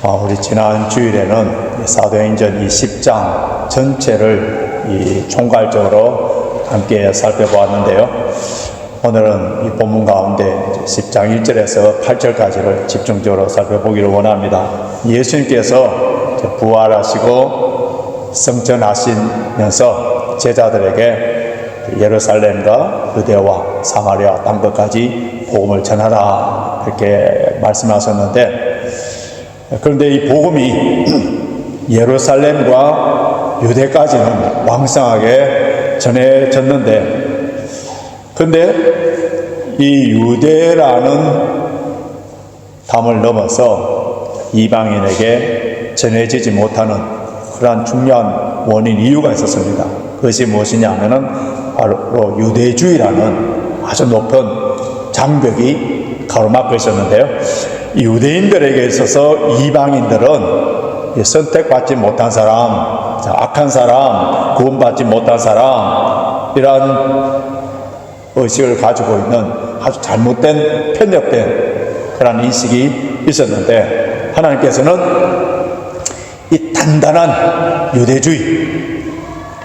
우리 지난 주일에는 사도행전 이 10장 전체를 총괄적으로 함께 살펴보았는데요. 오늘은 이 본문 가운데 10장 1절에서 8절까지를 집중적으로 살펴보기를 원합니다. 예수님께서 부활하시고 승천하시면서 제자들에게 예루살렘과 유대와 사마리아 땅끝까지 복음을 전하라 이렇게 말씀하셨는데, 그런데 이 복음이 예루살렘과 유대까지는 왕성하게 전해졌는데, 그런데 이 유대라는 담을 넘어서 이방인에게 전해지지 못하는 그러한 중요한 원인 이유가 있었습니다. 그것이 무엇이냐 하면은 바로 유대주의라는 아주 높은 장벽이 가로막고 있었는데요. 유대인들에게 있어서 이방인들은 선택받지 못한 사람, 악한 사람, 구원받지 못한 사람, 이러한 의식을 가지고 있는 아주 잘못된, 편협된 그런 인식이 있었는데, 하나님께서는 이 단단한 유대주의,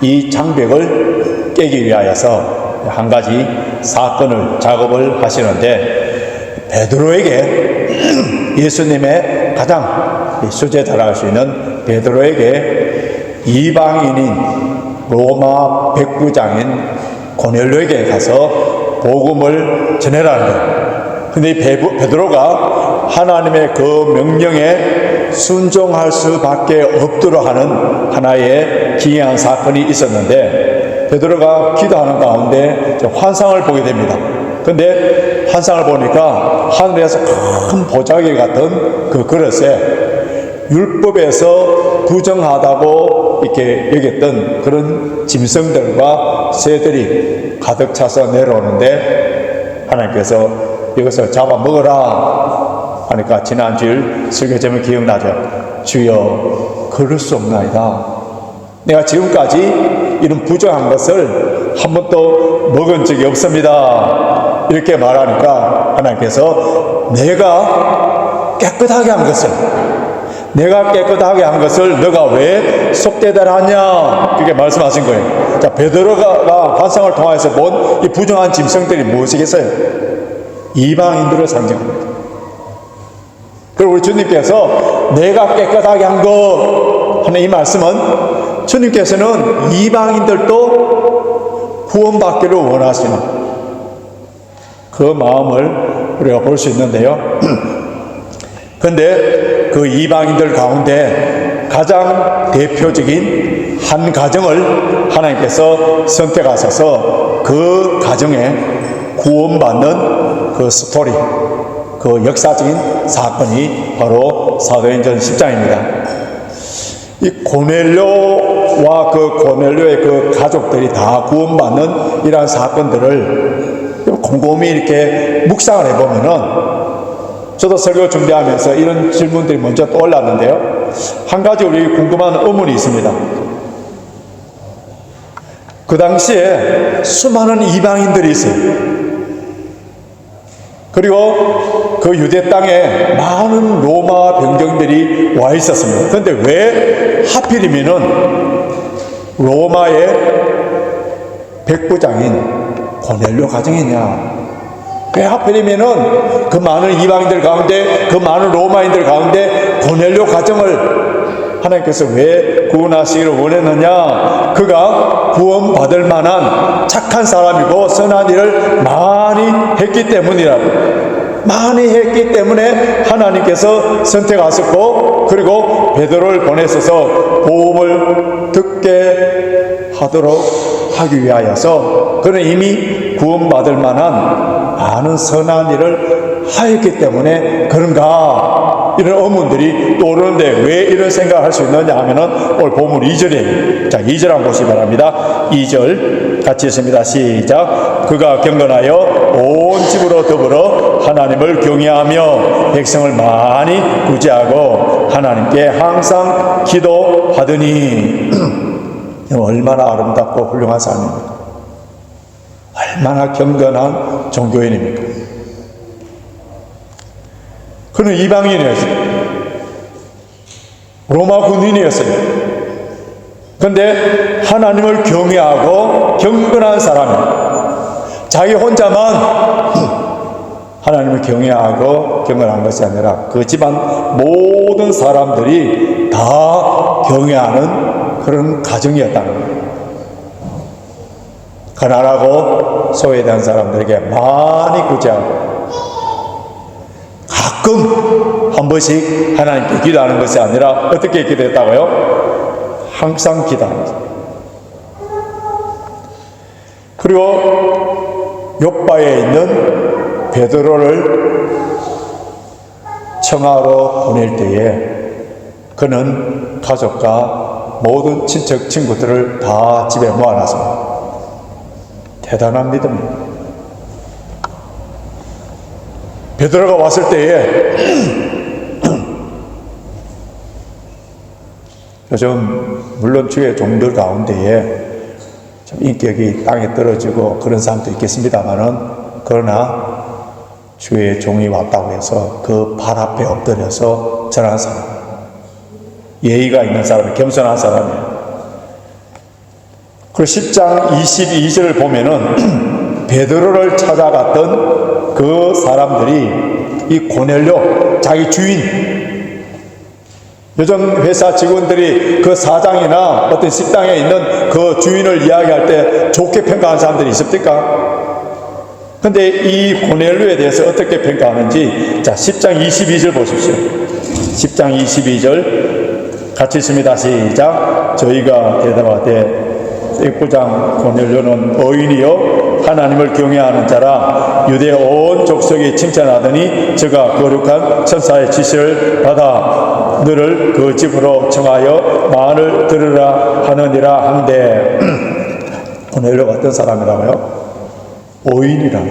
이 장벽을 깨기 위하여서 한 가지 사건을 작업을 하시는데, 베드로에게 예수님의 가장 수제자라 할 수 있는 베드로에게 이방인인 로마 백부장인 고넬료에게 가서 복음을 전해라는 거예요. 근데 이 베드로가 하나님의 그 명령에 순종할 수밖에 없도록 하는 하나의 기이한 사건이 있었는데, 베드로가 기도하는 가운데 환상을 보게 됩니다. 근데 환상을 보니까 하늘에서 큰 보자기 같은 그 그릇에 율법에서 부정하다고 이렇게 여겼던 그런 짐승들과 새들이 가득 차서 내려오는데, 하나님께서 이것을 잡아 먹어라 하니까 지난 주일 설교 제목 기억나죠? 주여 그럴 수 없나이다. 내가 지금까지 이런 부정한 것을 한 번도 먹은 적이 없습니다. 이렇게 말하니까 하나님께서 내가 깨끗하게 한 것을 너가 왜 속되다하냐 그렇게 말씀하신 거예요. 자, 베드로가 환상을 통해서 본 이 부정한 짐승들이 무엇이겠어요? 이방인들을 상징합니다. 그리고 우리 주님께서 내가 깨끗하게 한 것 하는 이 말씀은 주님께서는 이방인들도 구원받기를 원하시는 그 마음을 우리가 볼 수 있는데요. 그런데 그 이방인들 가운데 가장 대표적인 한 가정을 하나님께서 선택하셔서 그 가정에 구원받는 그 스토리, 그 역사적인 사건이 바로 사도행전 10장입니다. 이 고넬료와 그 고넬료의 그 가족들이 다 구원받는 이러한 사건들을 곰곰이 이렇게 묵상을 해보면은, 저도 설교 준비하면서 이런 질문들이 먼저 떠올랐는데요. 한 가지 우리 궁금한 의문이 있습니다. 그 당시에 수많은 이방인들이 있어요. 그리고 그 유대 땅에 많은 로마 병정들이 와 있었습니다. 그런데 왜 하필이면은 로마의 백부장인 고넬료 가정이냐? 왜 하필이면은 그 많은 이방인들 가운데, 그 많은 로마인들 가운데 고넬료 가정을 하나님께서 왜 구원하시기를 원했느냐? 그가 구원받을 만한 착한 사람이고 선한 일을 많이 했기 때문에 하나님께서 선택하셨고, 그리고 베드로를 보내셔서 복음을 듣게 하도록 하기 위하여서 그는 이미 구원받을 만한 많은 선한 일을 하였기 때문에 그런가, 이런 의문들이 떠오르는데, 왜 이런 생각을 할 수 있느냐 하면은 오늘 본문 2절이에요. 자, 2절 한번 보시기 바랍니다. 2절 같이 읽습니다. 시작. 그가 경건하여 온 집으로 더불어 하나님을 경외하며 백성을 많이 구제하고 하나님께 항상 기도하더니 얼마나 아름답고 훌륭한 삶입니까? 얼마나 경건한 종교인입니까? 그는 이방인이었어요. 로마 군인이었어요. 그런데 하나님을 경외하고 경건한 사람이에요. 자기 혼자만 하나님을 경외하고 경건한 것이 아니라 그 집안 모든 사람들이 다 경외하는 그런 가정이었다는 거예요. 가난하고 소외된 사람들에게 많이 구제하고 가끔 한 번씩 하나님께 기도하는 것이 아니라 어떻게 기도했다고요? 항상 기도합니다. 그리고 욥바에 있는 베드로를 청하로 보낼 때에 그는 가족과 모든 친척 친구들을 다 집에 모아놨습니다. 대단한 믿음입니다. 베드로가 왔을 때에 요즘 물론 주의 종들 가운데에 좀 인격이 땅에 떨어지고 그런 사람도 있겠습니다만은, 그러나 주의 종이 왔다고 해서 그 발 앞에 엎드려서 전하는 사람, 예의가 있는 사람, 겸손한 사람이에요. 그 10장 22절을 보면은 베드로를 찾아갔던 그 사람들이 이 고넬료, 자기 주인, 요즘 회사 직원들이 그 사장이나 어떤 식당에 있는 그 주인을 이야기할 때 좋게 평가하는 사람들이 있습니까? 근데 이 고넬료에 대해서 어떻게 평가하는지, 자, 10장 22절 보십시오. 10장 22절 같이 있습니다. 시작. 저희가 대답하되 백부장 고넬료는 어인이요 하나님을 경외하는 자라 유대 온 족속이 칭찬하더니 저가 거룩한 천사의 지시를 받아 너를 그 집으로 청하여 말을 들으라 하느니라 한데 고넬료가 어떤 사람이라고요? 어인이라고.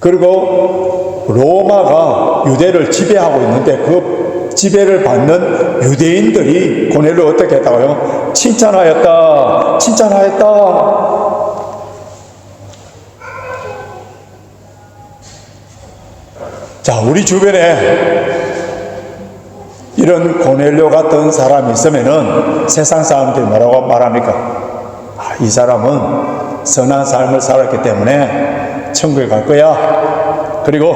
그리고 로마가 유대를 지배하고 있는데 그 지배를 받는 유대인들이 고넬료 어떻게 했다고요? 칭찬하였다. 자, 우리 주변에 이런 고넬료 같은 사람이 있으면은 세상 사람들이 뭐라고 말합니까? 이 사람은 선한 삶을 살았기 때문에 천국에 갈 거야. 그리고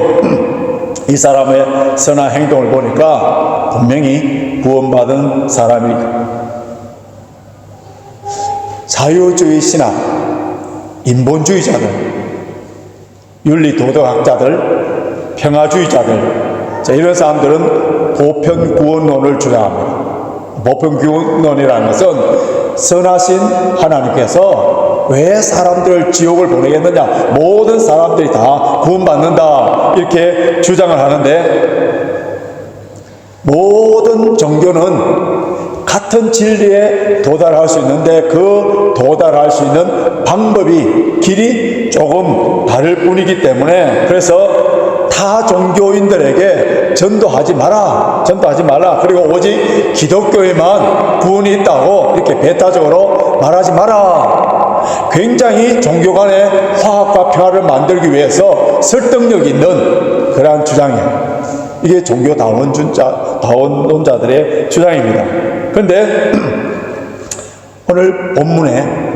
이 사람의 선한 행동을 보니까 분명히 구원받은 사람이니까. 자유주의 신학, 인본주의자들, 윤리도덕학자들, 평화주의자들, 자, 이런 사람들은 보편구원론을 주장합니다. 보편구원론이라는 것은 선하신 하나님께서 왜 사람들을 지옥을 보내겠느냐, 모든 사람들이 다 구원받는다, 이렇게 주장을 하는데, 모든 종교는 같은 진리에 도달할 수 있는데 그 도달할 수 있는 방법이, 길이 조금 다를 뿐이기 때문에, 그래서 타 종교인들에게 전도하지 마라. 그리고 오직 기독교에만 구원이 있다고 이렇게 배타적으로 말하지 마라. 굉장히 종교 간의 화합과 평화를 만들기 위해서 설득력 있는 그러한 주장이에요. 이게 종교다원론자들의 주장입니다. 그런데 오늘 본문에,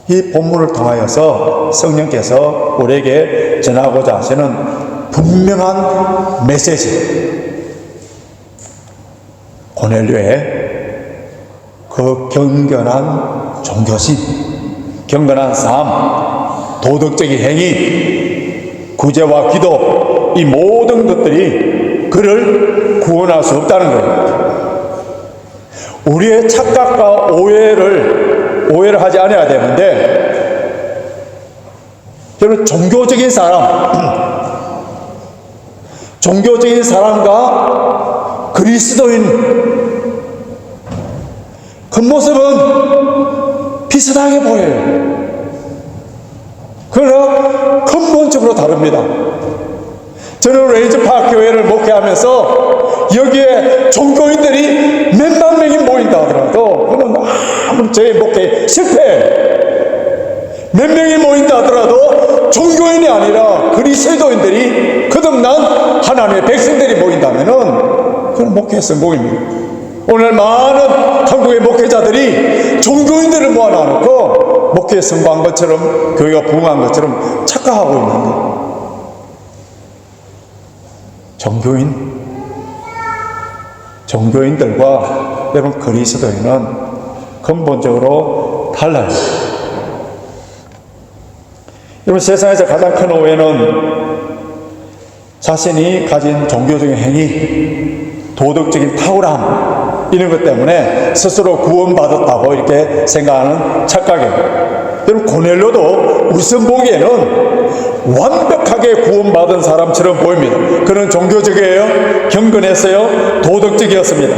이 본문을 통하여서 성령께서 우리에게 전하고자 하시는 분명한 메시지, 고넬료의 그 경건한 종교심, 경건한 삶, 도덕적인 행위, 구제와 기도, 이 모든 것들이 그를 구원할 수 없다는 거예요. 우리의 착각과 오해를 하지 않아야 되는데, 여러분, 종교적인 사람과 그리스도인 겉모습은 비슷하게 보여요. 그러나 근본적으로 다릅니다. 저는 레이즈파크 교회를 목회하면서 여기에 종교인들이 몇만 명이 모인다 하더라도, 그건 아무리 저의 목회 실패, 몇 명이 모인다 하더라도 종교인이 아니라 그리스도인들이 거듭난 하나님의 백성들이 모인다면은 그건 목회의 성공입니다. 오늘 많은 한국의 목회자들이 종교인들을 모아놓고 목회에 성공한 것처럼 교회가 부흥한 것처럼 착각하고 있는데, 종교인들과 여러분 그리스도인은 근본적으로 달라요. 여러분 세상에서 가장 큰 오해는 자신이 가진 종교적인 행위, 도덕적인 탁월함 이런 것 때문에 스스로 구원받았다고 이렇게 생각하는 착각이에요. 여러분 고넬료도 우선 보기에는 완벽하게 구원받은 사람처럼 보입니다. 그는 종교적이에요? 경건했어요? 도덕적이었습니다.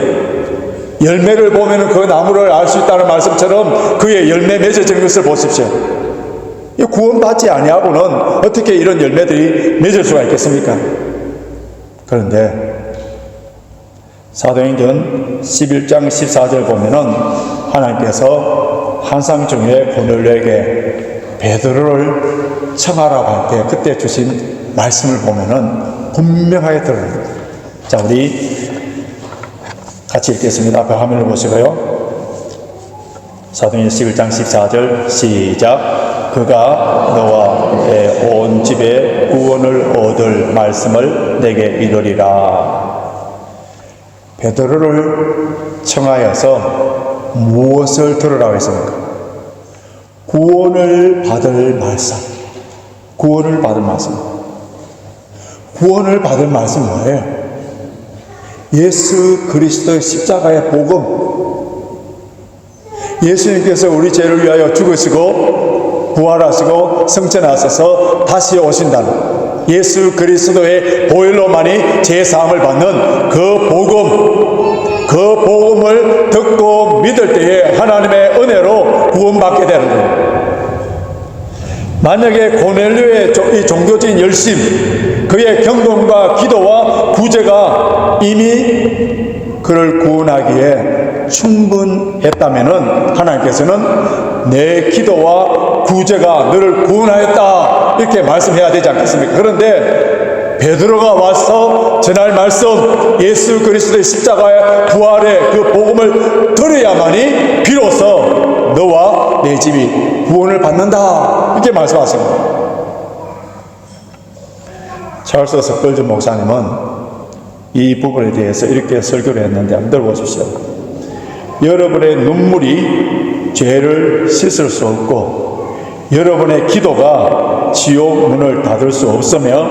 열매를 보면 그 나무를 알 수 있다는 말씀처럼 그의 열매 맺어지는 것을 보십시오. 구원받지 아니하고는 어떻게 이런 열매들이 맺을 수가 있겠습니까? 그런데 사도행전 11장 14절 보면은 하나님께서 환상 중에 고넬료에게 베드로를 청하라고 할 때 그때 주신 말씀을 보면은 분명하게 드러납니다. 자, 우리 같이 읽겠습니다. 앞에 화면을 보시고요. 사도행전 11장 14절 시작. 그가 너와 내 온 집에 구원을 얻을 말씀을 내게 이르리라. 베드로를 청하여서 무엇을 들으라고 했습니까? 구원을 받을 말씀. 구원을 받을 말씀. 구원을 받을 말씀 뭐예요? 예수 그리스도의 십자가의 복음. 예수님께서 우리 죄를 위하여 죽으시고 부활하시고 성천하셔서 다시 오신다는 예수 그리스도의 보혈로만이 죄사함을 받는 그 복음을 듣고 믿을 때에 하나님의 은혜로 구원받게 되는 거예요. 만약에 고넬료의 이 종교적인 열심, 그의 경건과 기도와 구제가 이미 그를 구원하기에 충분했다면은 하나님께서는 내 기도와 구제가 너를 구원하였다 이렇게 말씀해야 되지 않겠습니까? 그런데 베드로가 와서 전할 말씀, 예수 그리스도의 십자가의 부활의 그 복음을 들어야만이 비로소 너와 내 집이 구원을 받는다 이렇게 말씀하십니다. 찰스 스펄전 목사님은 이 부분에 대해서 이렇게 설교를 했는데 한번 들어보십시오. 여러분의 눈물이 죄를 씻을 수 없고 여러분의 기도가 지옥 문을 닫을 수 없으며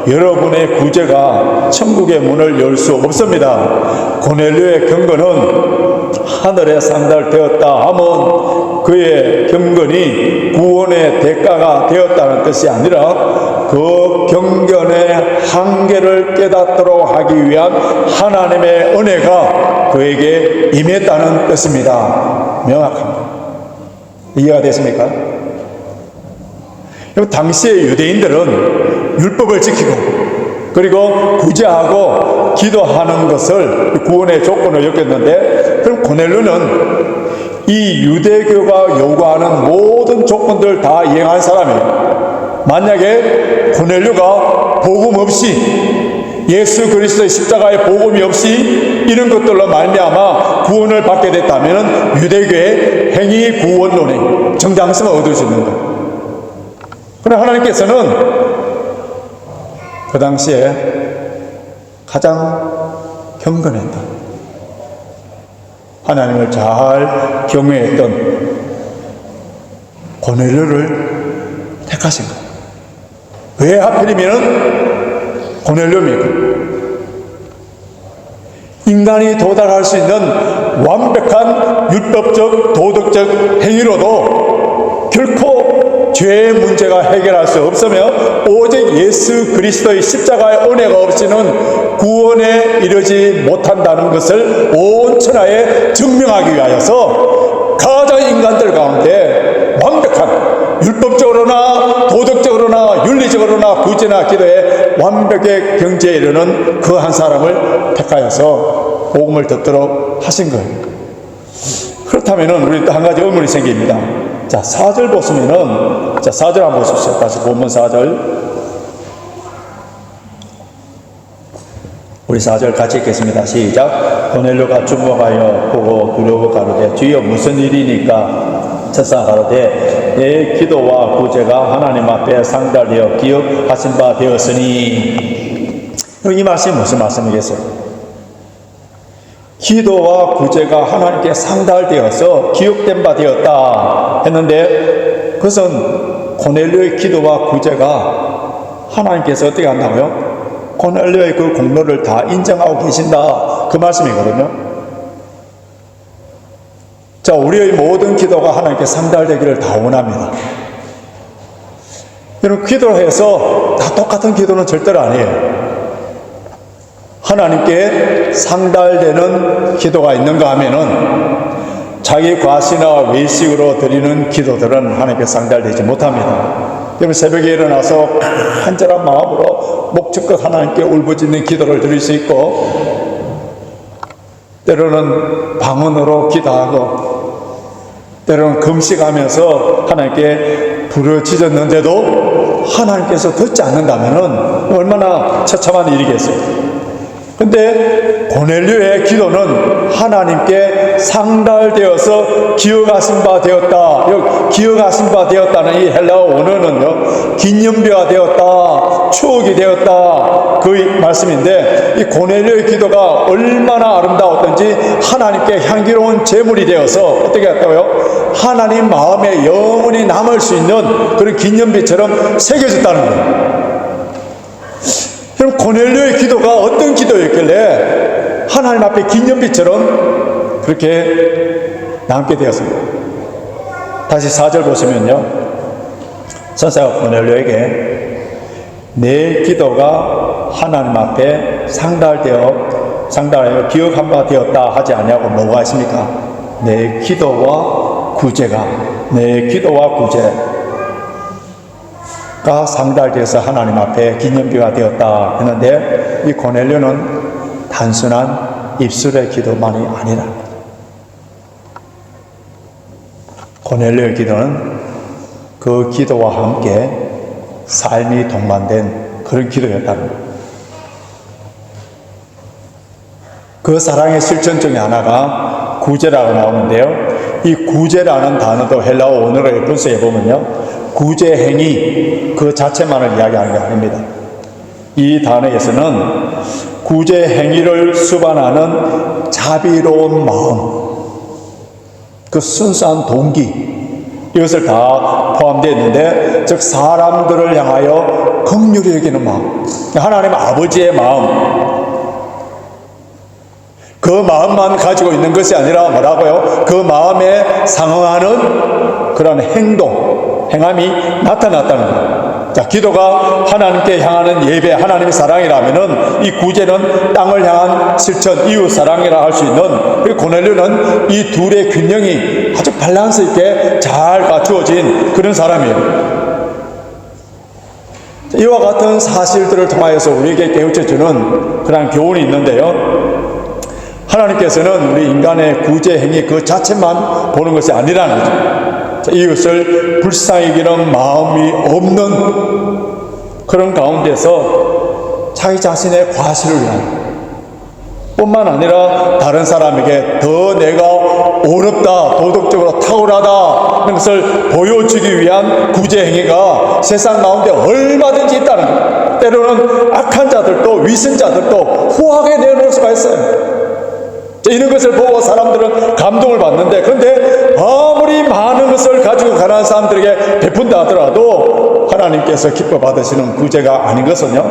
여러분의 구제가 천국의 문을 열 수 없습니다. 고넬료의 경건은 하늘에 상달되었다 하면 그의 경건이 구원의 대가가 되었다는 뜻이 아니라 그 경건의 한계를 깨닫도록 하기 위한 하나님의 은혜가 그에게 임했다는 뜻입니다. 명확합니다. 이해가 됐습니까? 당시의 유대인들은 율법을 지키고 그리고 구제하고 기도하는 것을 구원의 조건으로 여겼는데, 그럼 고넬료는 이 유대교가 요구하는 모든 조건들 다 이행한 사람이에요. 만약에 고넬료가 복음 없이, 예수 그리스도의 십자가의 복음이 없이 이런 것들로 말미암아 구원을 받게 됐다면 유대교의 행위 구원론의 정당성을 얻을 수 있는 거예요. 그러나 하나님께서는 그 당시에 가장 경건했던, 하나님을 잘 경외했던 고넬료를 택하신 거예요. 왜 하필이면 고넬료입니까? 인간이 도달할 수 있는 완벽한 율법적 도덕적 행위로도 결코 죄의 문제가 해결할 수 없으며 오직 예수 그리스도의 십자가의 은혜가 없이는 구원에 이르지 못한다는 것을 온 천하에 증명하기 위하여서 가장 인간들 가운데 완벽한 율법적으로나 도덕적으로나 윤리적으로나 구제나 기도에 완벽의 경지에 이르는 그 한 사람을 택하여서 복음을 듣도록 하신 거예요. 그렇다면 우리 또 한 가지 의문이 생깁니다. 자, 4절 보시면은, 자, 4절 한번 보십시오. 다시 본문 4절. 우리 4절 같이 읽겠습니다. 시작. 고넬료가 주목하여 보고 두려워 가로되 주여 무슨 일이니까? 첫사 가로되 내 기도와 구제가 하나님 앞에 상달되어 기억하신 바 되었으니. 이 말씀이 무슨 말씀이겠어요? 기도와 구제가 하나님께 상달되어서 기억된 바 되었다 했는데, 그것은 고넬료의 기도와 구제가 하나님께서 어떻게 한다고요? 고넬료의 그 공로를 다 인정하고 계신다, 그 말씀이거든요. 자, 우리의 모든 기도가 하나님께 상달되기를 다 원합니다. 여러분, 기도를 해서 다 똑같은 기도는 절대로 아니에요. 하나님께 상달되는 기도가 있는가 하면은 자기 과시나 외식으로 드리는 기도들은 하나님께 상달되지 못합니다. 여러분, 새벽에 일어나서 간절한 마음으로 목적껏 하나님께 울부짖는 기도를 드릴 수 있고, 때로는 방언으로 기도하고, 때로는 금식하면서 하나님께 부르짖었는데도 하나님께서 듣지 않는다면 얼마나 처참한 일이겠어요. 근데 고넬료의 기도는 하나님께 상달되어서 기억하신 바 되었다. 기억하신 바 되었다는 이 헬라어 원어는요, 기념비가 되었다, 추억이 되었다, 그 말씀인데, 이 고넬료의 기도가 얼마나 아름다웠던지 하나님께 향기로운 제물이 되어서 어떻게 했다고요? 하나님 마음에 영원히 남을 수 있는 그런 기념비처럼 새겨졌다는 거예요. 그럼 고넬료의 기도가 어떤 기도였길래 하나님 앞에 기념비처럼 그렇게 남게 되었습니다. 다시 4절 보시면요, 선사가 고넬료에게 내 기도가 하나님 앞에 상달하여 기억한 바 되었다 하지 않냐고 뭐가 있습니까? 내 기도와 구제가 상달되어서 하나님 앞에 기념비가 되었다 했는데, 이 고넬료는 단순한 입술의 기도만이 아니라, 고넬료의 기도는 그 기도와 함께 삶이 동반된 그런 기도였다는 거예요. 그 사랑의 실천 중에 하나가 구제라고 나오는데요, 이 구제라는 단어도 헬라어 원어로 분석해 보면요, 구제 행위 그 자체만을 이야기하는 게 아닙니다. 이 단어에서는 구제 행위를 수반하는 자비로운 마음, 그 순수한 동기, 이것을 다 포함되어 있는데, 즉 사람들을 향하여 긍휼히 여기는 마음, 하나님 아버지의 마음, 그 마음만 가지고 있는 것이 아니라 뭐라고요? 그 마음에 상응하는 그런 행함이 나타났다는 거예요. 자, 기도가 하나님께 향하는 예배, 하나님의 사랑이라면은 이 구제는 땅을 향한 실천, 이웃 사랑이라 할 수 있는, 그리고 고넬료는 이 둘의 균형이 아주 밸런스 있게 잘 갖추어진 그런 사람이에요. 이와 같은 사실들을 통하여서 우리에게 깨우쳐주는 그런 교훈이 있는데요, 하나님께서는 우리 인간의 구제 행위 그 자체만 보는 것이 아니라는 거죠. 이것을 불쌍히 여기는 마음이 없는 그런 가운데서 자기 자신의 과실을 위한, 뿐만 아니라 다른 사람에게 더 내가 어렵다, 도덕적으로 탁월하다 하는 것을 보여주기 위한 구제 행위가 세상 가운데 얼마든지 있다는 거예요. 때로는 악한 자들도 위선자들도 후하게 내놓을 수가 있어요. 이런 것을 보고 사람들은 감동을 받는데, 그런데 아무리 많은 것을 가지고 가난한 사람들에게 베푼다 하더라도 하나님께서 기뻐 받으시는 구제가 아닌 것은요,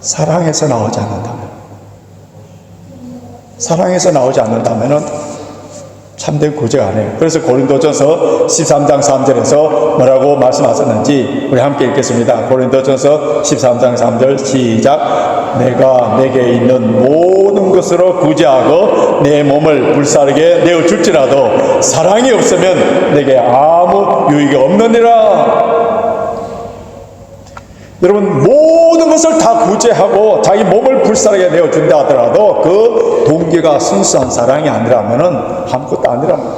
사랑에서 나오지 않는다면 참된 구제가 아니에요. 그래서 고린도전서 13장 3절에서 뭐라고 말씀하셨는지 우리 함께 읽겠습니다. 고린도전서 13장 3절 시작. 내가 내게 있는 모든 것으로 구제하고 내 몸을 불사르게 내어줄지라도 사랑이 없으면 내게 아무 유익이 없느니라. 여러분, 모든 것을 다 구제하고 자기 몸을 불사르게 내어준다 하더라도 그 동기가 순수한 사랑이 아니라면은 아무것도 아니랍니다.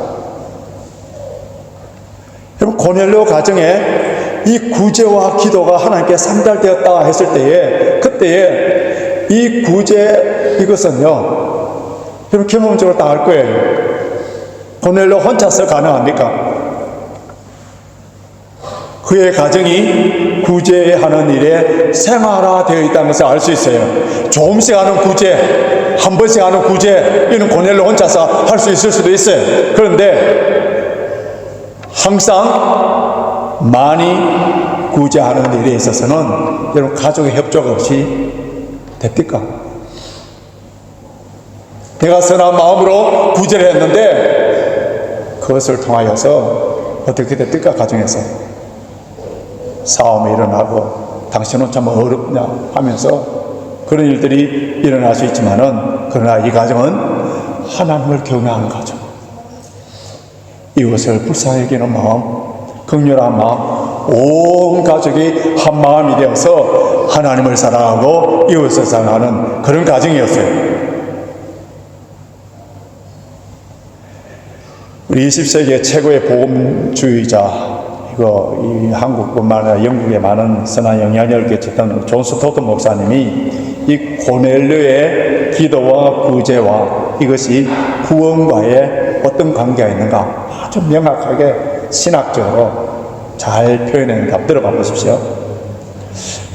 여러분, 고넬료 가정에 이 구제와 기도가 하나님께 상달되었다 했을 때에, 그때에 이 구제 이것은요, 여러분 경험적으로 다 알 거예요. 고넬료 혼자서 가능합니까? 그의 가정이 구제하는 일에 생활화되어 있다는 것을 알 수 있어요. 조금씩 하는 구제, 한 번씩 하는 구제, 이는 고넬료 혼자서 할 수 있을 수도 있어요. 그런데 항상 많이 구제하는 일에 있어서는 여러분 가족의 협조가 없이 됩니까? 내가 선한 마음으로 구제를 했는데 그것을 통하여서 어떻게 됩니까? 가정에서 싸움이 일어나고 당신은 참 어렵냐 하면서 그런 일들이 일어날 수 있지만은, 그러나 이 가정은 하나님을 경외하는 가정, 이것을 불쌍히 여기는 마음, 긍휼한 마음, 온 가족이 한 마음이 되어서 하나님을 사랑하고 이웃을 사랑하는 그런 가정이었어요. 우리 20세기의 최고의 복음주의자, 이 한국뿐만 아니라 영국에 많은 선한 영향력을 끼쳤던 존 스토트 목사님이 이 고넬료의 기도와 구제와 이것이 구원과의 어떤 관계가 있는가 아주 명확하게 신학적으로 잘 표현했는데 한번 들어봐 보십시오.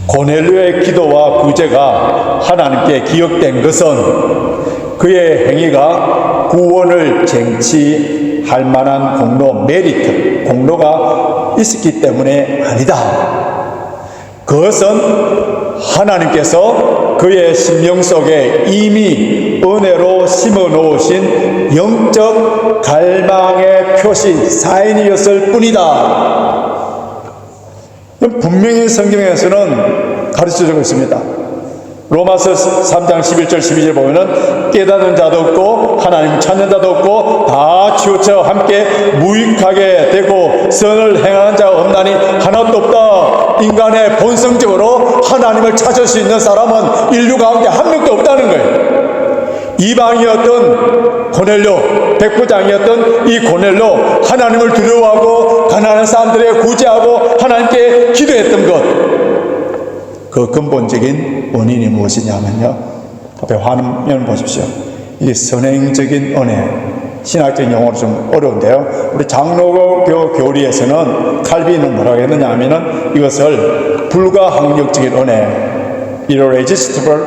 고넬료의 기도와 구제가 하나님께 기억된 것은 그의 행위가 구원을 쟁취할 만한 공로, 메리트, 공로가 있었기 때문에 아니다. 그것은 하나님께서 그의 심령 속에 이미 은혜로 심어 놓으신 영적 갈망의 표시, 사인이었을 뿐이다. 분명히 성경에서는 가르쳐주고 있습니다. 로마서 3장 11절 12절 보면은 깨닫는 자도 없고 하나님 찾는 자도 없고 다 치우쳐 함께 무익하게 되고 선을 행하는 자가 없나니 하나도 없다. 인간의 본성적으로 하나님을 찾을 수 있는 사람은 인류 가운데 한 명도 없다는 거예요. 이방이었던 고넬료, 백부장이었던 이 고넬료, 하나님을 두려워하고 가난한 사람들에게 구제하고 하나님께 기도했던 것, 그 근본적인 원인이 무엇이냐면요, 앞에 화면 보십시오. 이 선행적인 은혜, 신학적인 용어로 좀 어려운데요, 우리 장로교 교리에서는 칼빈은 뭐라고 했느냐 하면은 이것을 불가항력적인 은혜, irresistible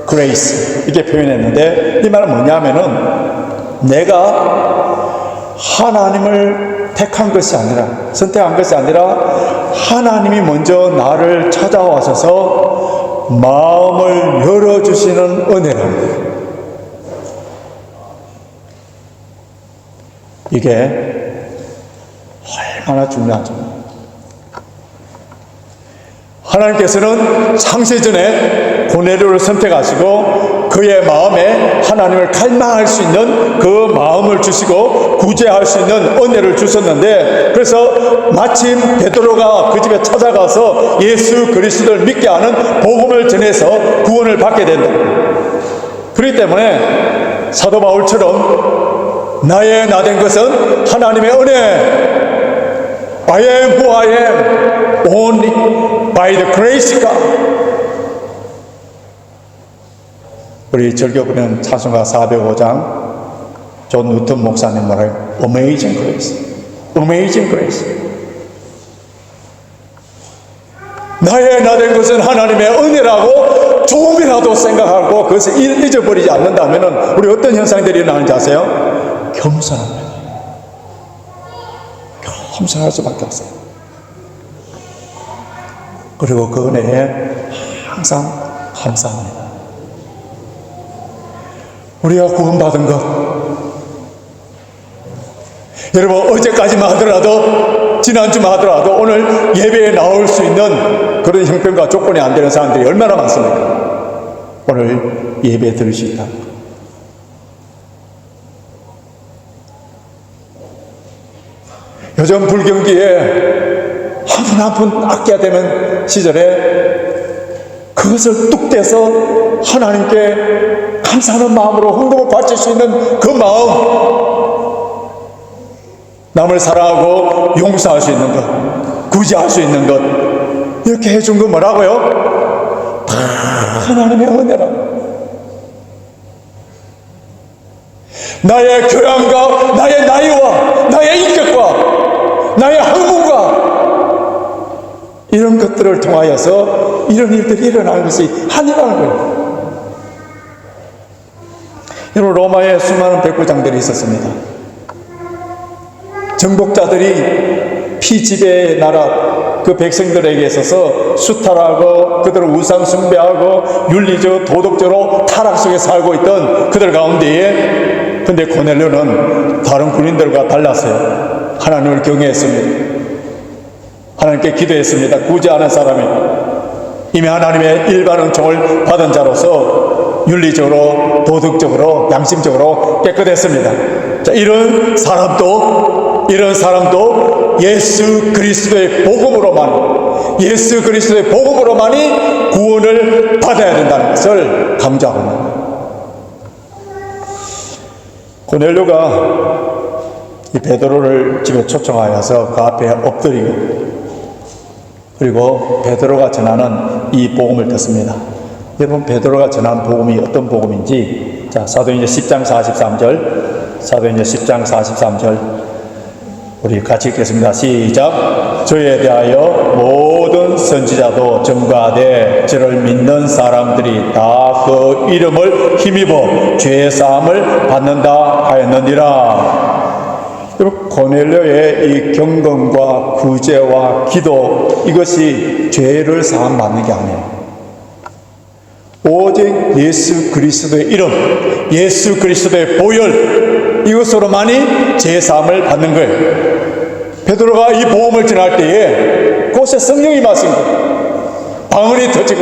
grace, 이렇게 표현했는데, 이 말은 뭐냐면은 내가 하나님을 택한 것이 아니라, 선택한 것이 아니라 하나님이 먼저 나를 찾아와셔서 마음을 열어주시는 은혜랍니다. 이게 얼마나 중요하죠. 하나님께서는 창세전에 고넬료를 선택하시고 그의 마음에 하나님을 갈망할 수 있는 그 마음을 주시고 구제할 수 있는 은혜를 주셨는데, 그래서 마침 베드로가 그 집에 찾아가서 예수 그리스도를 믿게 하는 복음을 전해서 구원을 받게 된다. 그렇기 때문에 사도 바울처럼 나의 나 된 것은 하나님의 은혜, I am who I am only by the grace of God. 우리 즐겨 부르는 찬송가 405장 존 뉴턴 목사님 말해요. Amazing grace, Amazing grace. 나의 나 된 것은 하나님의 은혜라고 조금이라도 생각하고 그것을 잊어버리지 않는다면 우리 어떤 현상들이 일어나는지 아세요? 겸손합니다. 겸손할 수밖에 없어요. 그리고 그 은혜에 항상 감사합니다. 우리가 구원받은 것, 여러분 어제까지만 하더라도, 지난주만 하더라도 오늘 예배에 나올 수 있는 그런 형편과 조건이 안 되는 사람들이 얼마나 많습니까? 오늘 예배에 들을 수 있다. 요즘 불경기에 한 분 한 분 아껴야 되는 시절에 그것을 뚝 떼서 하나님께 감사하는 마음으로 헌금을 바칠 수 있는 그 마음, 남을 사랑하고 용서할 수 있는 것, 구제할 수 있는 것, 이렇게 해준 거 뭐라고요? 다 하나님의 은혜라. 나의 교양과 나의 나이와 나의 인격과 나의 학문과 이런 것들을 통하여서 이런 일들이 일어나는 것이 아니라는 거예요. 여러분, 로마에 수많은 백부장들이 있었습니다. 정복자들이 피지배의 나라 그 백성들에게 있어서 수탈하고 그들을 우상 숭배하고 윤리적 도덕적으로 타락 속에 살고 있던 그들 가운데에, 근데 고넬료는 다른 군인들과 달랐어요. 하나님을 경외했습니다. 하나님께 기도했습니다. 구제하는 사람이 이미 하나님의 일반 은총을 받은 자로서 윤리적으로 도덕적으로 양심적으로 깨끗했습니다. 자, 이런 사람도 예수 그리스도의 복음으로만이 구원을 받아야 된다는 것을 강조하고 있는 거예요. 고넬료가 이 베드로를 집에 초청하여서 그 앞에 엎드리고, 그리고 베드로가 전하는 이 복음을 듣습니다. 여러분, 베드로가 전한 복음이 어떤 복음인지, 자, 사도행전 10장 43절 우리 같이 읽겠습니다. 시작. 저에 대하여 모든 선지자도 전가되 저를 믿는 사람들이 다 그 이름을 힘입어 죄 사함을 받는다 하였느니라. 여러분, 고넬료의 이 경건과 구제와 기도, 이것이 죄를 사함 받는 게 아니에요. 오직 예수 그리스도의 이름, 예수 그리스도의 보혈, 이것으로만이 죄 사함을 받는 거예요. 베드로가 이 복음을 전할 때에 그곳에 성령이 임하신 거예요. 방언이 터지고.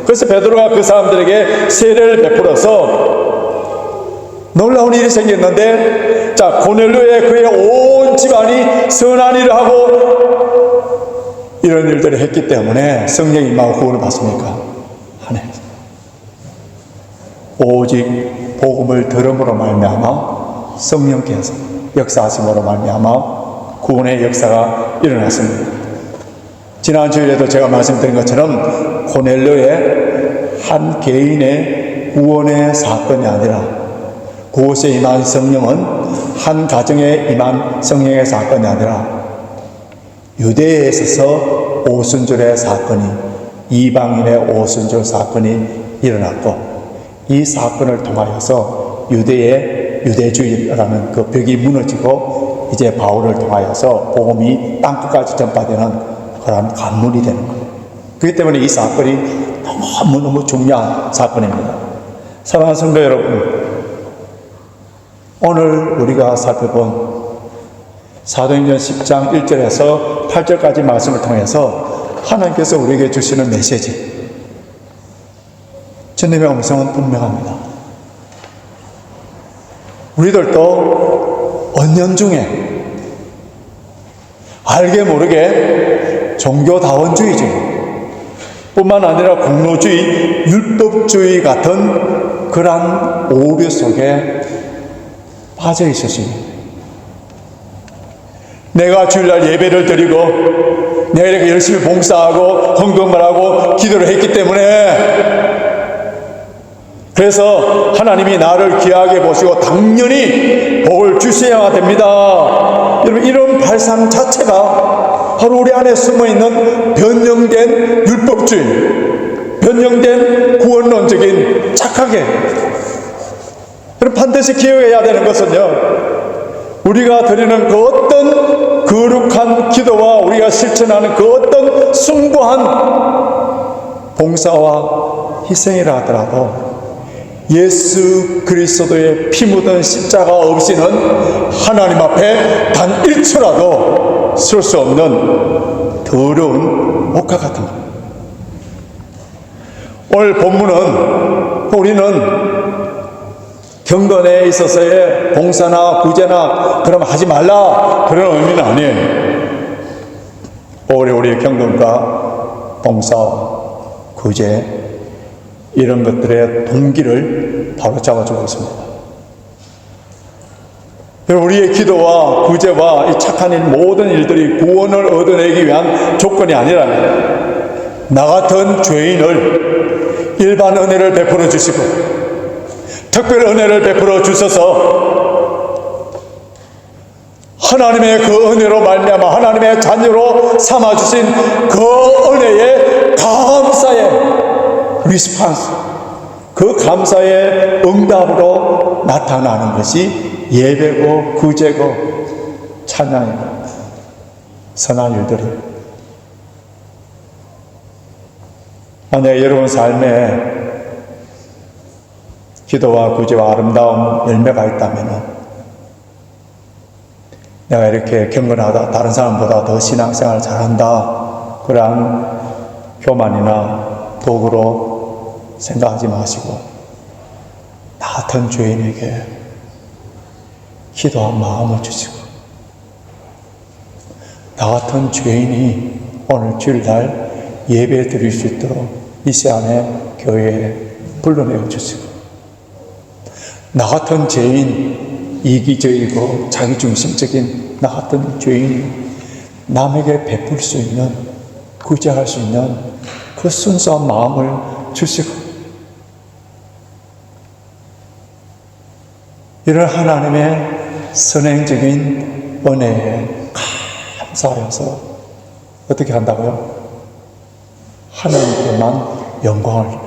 그래서 베드로가 그 사람들에게 세례를 베풀어서 놀라운 일이 생겼는데, 자, 고넬료의 그의 온 집안이 선한 일을 하고 이런 일들을 했기 때문에 성령이 임하고 구원을 받습니까? 하네. 오직 복음을 들음으로 말미암아 성령께서 역사하심으로 말미암아 구원의 역사가 일어났습니다. 지난 주일에도 제가 말씀드린 것처럼 고넬료의 한 개인의 구원의 사건이 아니라 그곳에 임한 성령은 한 가정에 임한 성령의 사건이 아니라 유대에 있어서 오순절의 사건이, 이방인의 오순절 사건이 일어났고, 이 사건을 통하여서 유대주의라는 그 벽이 무너지고 이제 바울을 통하여서 복음이 땅끝까지 전파되는 그런 관문이 되는 거예요. 그렇기 때문에 이 사건이 너무너무 중요한 사건입니다. 사랑하는 성도 여러분, 오늘 우리가 살펴본 사도행전 10장 1절에서 8절까지 말씀을 통해서 하나님께서 우리에게 주시는 메시지, 주님의 음성은 분명합니다. 우리들도 언연중에 알게 모르게 종교다원주의죠, 뿐만 아니라 공로주의, 율법주의 같은 그러한 오류 속에 빠져 있으십니다. 내가 주일날 예배를 드리고 내가 이렇게 열심히 봉사하고 헌금을 하고 기도를 했기 때문에, 그래서 하나님이 나를 귀하게 보시고 당연히 복을 주셔야 됩니다. 여러분, 이런 발상 자체가 바로 우리 안에 숨어있는 변형된 율법주의, 변형된 구원론적인 착각이에요. 여러분, 반드시 기억해야 되는 것은요, 우리가 드리는 그 어떤 거룩한 기도와 우리가 실천하는 그 어떤 숭고한 봉사와 희생이라 하더라도 예수 그리스도의 피 묻은 십자가 없이는 하나님 앞에 단 1초라도 설 수 없는 더러운 목과 같은 것. 오늘 본문은 우리는 경건에 있어서의 봉사나 구제나 그럼 하지 말라, 그런 의미는 아니에요. 오히려 우리의 경건과 봉사, 구제, 이런 것들의 동기를 바로 잡아주고 있습니다. 우리의 기도와 구제와 이 착한 일, 모든 일들이 구원을 얻어내기 위한 조건이 아니라 나 같은 죄인을 일반 은혜를 베풀어 주시고 특별 은혜를 베풀어 주셔서 하나님의 그 은혜로 말미암아 하나님의 자녀로 삼아주신 그 은혜의 감사의 리스판스, 그 감사의 응답으로 나타나는 것이 예배고 구제고 찬양이고 선한 일들이. 만약 여러분 삶에 기도와 구제와 아름다운 열매가 있다면 내가 이렇게 경건하다, 다른 사람보다 더 신앙생활 잘한다, 그러한 교만이나 도구로 생각하지 마시고 나 같은 죄인에게 기도한 마음을 주시고 나 같은 죄인이 오늘 주일날 예배 드릴 수 있도록 이 시간에 교회에 불러내어 주시고 나 같은 죄인, 이기적이고 자기중심적인 나 같은 죄인이 남에게 베풀 수 있는, 구제할 수 있는 그 순수한 마음을 주시고 이런 하나님의 선행적인 은혜에 감사하여서 어떻게 한다고요? 하나님께만 영광을.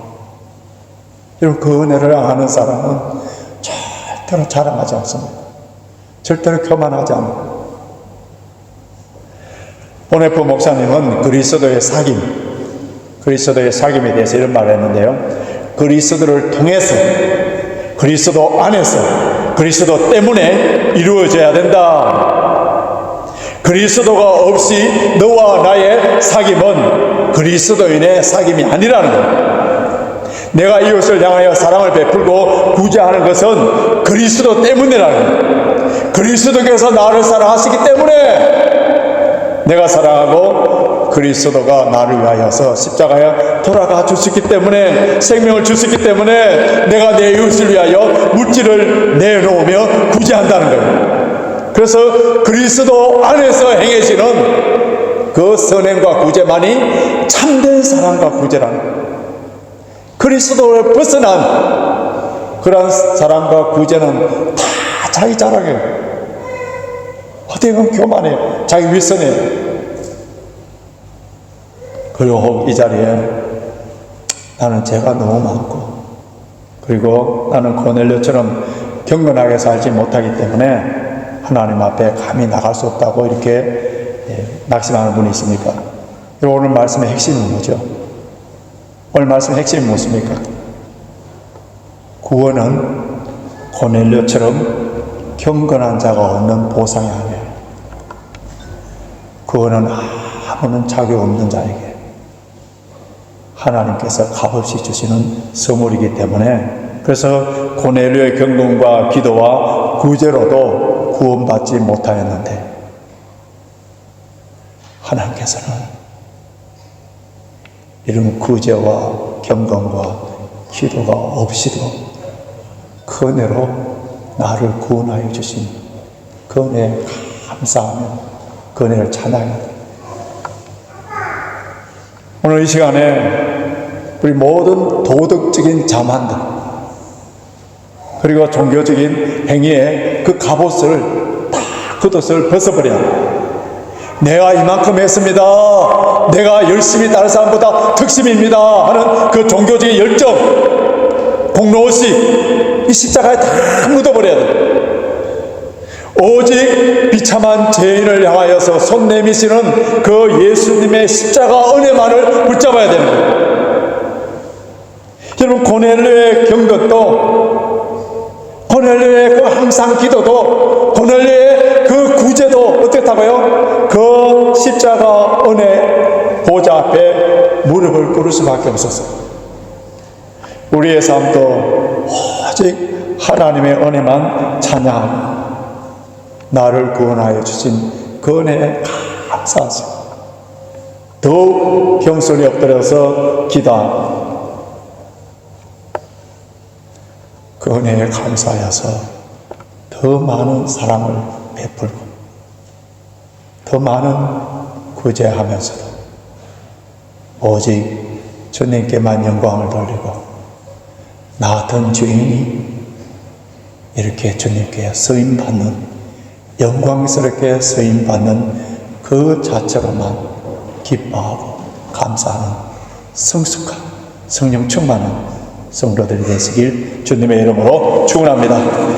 여러분, 그 은혜를 아는 사람은 절대로 자랑하지 않습니다. 절대로 교만하지 않습니다. 오네프 목사님은 그리스도의 사귐에 대해서 이런 말을 했는데요. 그리스도를 통해서, 그리스도 안에서, 그리스도 때문에 이루어져야 된다. 그리스도가 없이 너와 나의 사귐은 그리스도인의 사귐이 아니라는 거예요. 내가 이웃을 향하여 사랑을 베풀고 구제하는 것은 그리스도 때문이라는 거예요. 그리스도께서 나를 사랑하시기 때문에 내가 사랑하고 그리스도가 나를 위하여서 십자가에 돌아가 주셨기 때문에, 생명을 주셨기 때문에 내가 내 이웃을 위하여 물질을 내놓으며 구제한다는 거예요. 그래서 그리스도 안에서 행해지는 그 선행과 구제만이 참된 사랑과 구제라는 거예요. 그리스도를 벗어난 그런 사랑과 구제는 다 자기 자랑이에요. 어떻게 보면 교만해요. 자기 윗선이에요. 그리고 이 자리에 나는 죄가 너무 많고, 그리고 나는 고넬료처럼 경건하게 살지 못하기 때문에 하나님 앞에 감히 나갈 수 없다고 이렇게 낙심하는 분이 있습니까? 오늘 말씀의 핵심은 뭐죠? 오늘 말씀의 핵심이 무엇입니까? 구원은 고넬료처럼 경건한 자가 얻는 보상이 아니에요. 구원은 아무런 자격 없는 자에게 하나님께서 값없이 주시는 선물이기 때문에, 그래서 고넬료의 경건과 기도와 구제로도 구원받지 못하였는데 하나님께서는 이런 구제와 경건과 기도가 없이도 그 은혜로 나를 구원하여 주신 그 은혜에 감사하며 그 은혜를 찬양해야 됩니다. 오늘 이 시간에 우리 모든 도덕적인 자만들, 그리고 종교적인 행위의 그 갑옷을 다 겉옷을 벗어버려야 합니다. 내가 이만큼 했습니다, 내가 열심히 다른 사람보다 특심입니다 하는 그 종교적인 열정, 공로의식, 이 십자가에 다 묻어버려야 돼요. 오직 비참한 죄인을 향하여서 손 내미시는 그 예수님의 십자가 은혜만을 붙잡아야 되는 거예요. 여러분, 고넬료의 경건도, 고넬료의 그 항상 기도도, 고넬료의 그 구제도 어떻다고요? 그 십자가 은혜 보좌 앞에 무릎을 꿇을 수밖에 없었어요. 우리의 삶도 오직 하나님의 은혜만 찬양하고 나를 구원하여 주신 그 은혜에 감사하세요. 더욱 겸손히 엎드려서 기도하고 그 은혜에 감사하여서 더 많은 사랑을 베풀고 더 많은 구제하면서도 오직 주님께만 영광을 돌리고 나 같은 죄인이 이렇게 주님께 쓰임받는, 영광스럽게 쓰임받는 그 자체로만 기뻐하고 감사하는 성숙한 성령 충만한 성도들이 되시길 주님의 이름으로 축원합니다.